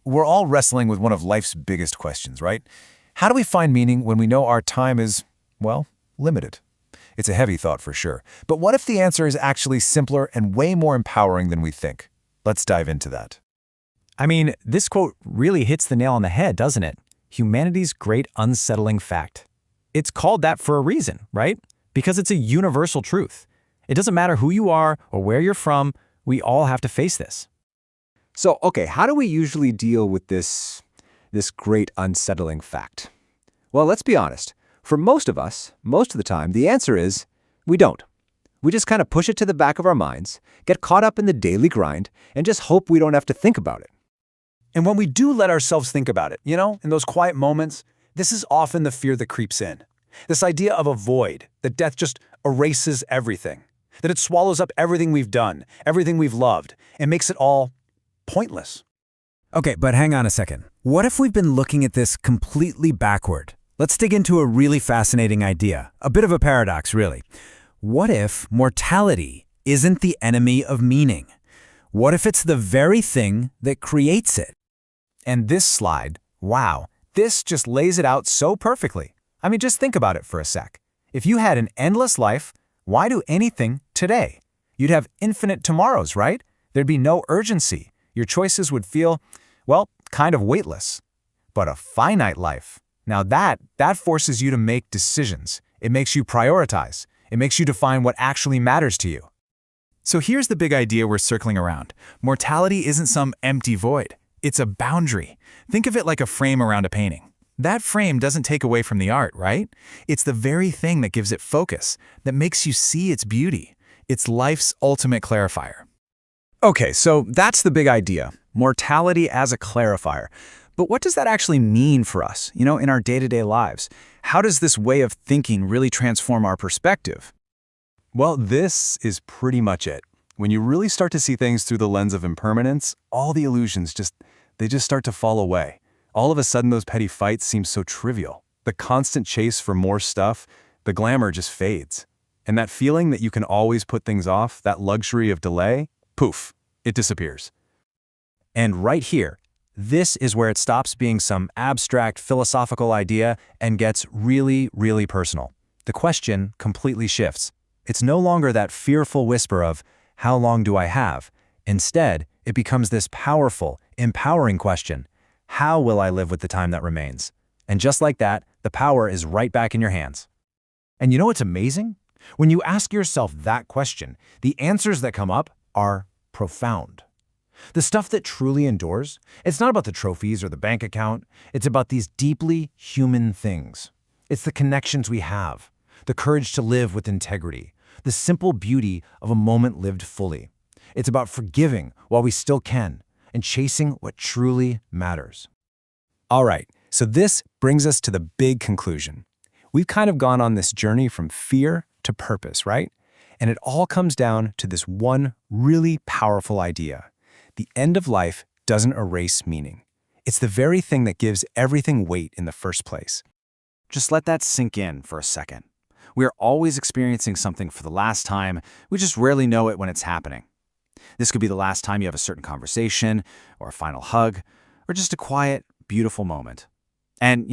We're all wrestling with one of life's biggest questions, right? How do we find meaning when we know our time is, well, limited? It's a heavy thought for sure. But what if the answer is actually simpler and way more empowering than we think? Let's dive into that. I mean, this quote really hits the nail on the head, doesn't it? Humanity's great unsettling fact. It's called that for a reason, right? Because it's a universal truth. It doesn't matter who you are or where you're from, we all have to face this. So, okay, how do we usually deal with this great unsettling fact? Well, let's be honest. For most of us, most of the time, the answer is we don't. We just kind of push it to the back of our minds, get caught up in the daily grind, and just hope we don't have to think about it. And when we do let ourselves think about it, in those quiet moments, this is often the fear that creeps in. This idea of a void, that death just erases everything, that it swallows up everything we've done, everything we've loved, and makes it all pointless. Okay, but hang on a second. What if we've been looking at this completely backward? Let's dig into a really fascinating idea, a bit of a paradox, really. What if mortality isn't the enemy of meaning? What if it's the very thing that creates it? And this slide, wow, this just lays it out so perfectly. I mean, just think about it for a sec. If you had an endless life, why do anything today? You'd have infinite tomorrows, right? There'd be no urgency. Your choices would feel, well, kind of weightless. But a finite life, now that forces you to make decisions. It makes you prioritize. It makes you define what actually matters to you. So here's the big idea we're circling around. Mortality isn't some empty void. It's a boundary. Think of it like a frame around a painting. That frame doesn't take away from the art, right? It's the very thing that gives it focus, that makes you see its beauty. It's life's ultimate clarifier. Okay, so that's the big idea, mortality as a clarifier. But what does that actually mean for us, in our day-to-day lives? How does this way of thinking really transform our perspective? Well, this is pretty much it. When you really start to see things through the lens of impermanence, all the illusions just start to fall away. All of a sudden, those petty fights seem so trivial. The constant chase for more stuff, the glamour just fades. And that feeling that you can always put things off, that luxury of delay, poof, it disappears. And right here, this is where it stops being some abstract philosophical idea and gets really, really personal. The question completely shifts. It's no longer that fearful whisper of, how long do I have? Instead, it becomes this powerful, empowering question. How will I live with the time that remains? And just like that, the power is right back in your hands. And you know what's amazing? When you ask yourself that question, the answers that come up are profound. The stuff that truly endures, it's not about the trophies or the bank account. It's about these deeply human things. It's the connections we have, the courage to live with integrity, the simple beauty of a moment lived fully. It's about forgiving while we still can and chasing what truly matters. All right, so this brings us to the big conclusion. We've kind of gone on this journey from fear to purpose, right? And it all comes down to this one really powerful idea. The end of life doesn't erase meaning. It's the very thing that gives everything weight in the first place. Just let that sink in for a second. We're always experiencing something for the last time. We just rarely know it when it's happening. This could be the last time you have a certain conversation, or a final hug, or just a quiet, beautiful moment. And,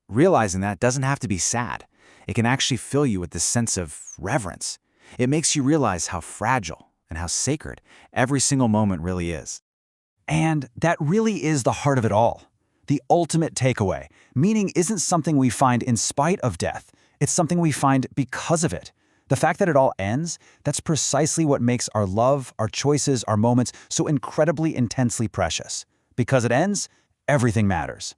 realizing that doesn't have to be sad. It can actually fill you with this sense of reverence. It makes you realize how fragile and how sacred every single moment really is. And that really is the heart of it all. The ultimate takeaway. Meaning isn't something we find in spite of death. It's something we find because of it. The fact that it all ends, that's precisely what makes our love, our choices, our moments so incredibly intensely precious. Because it ends, everything matters.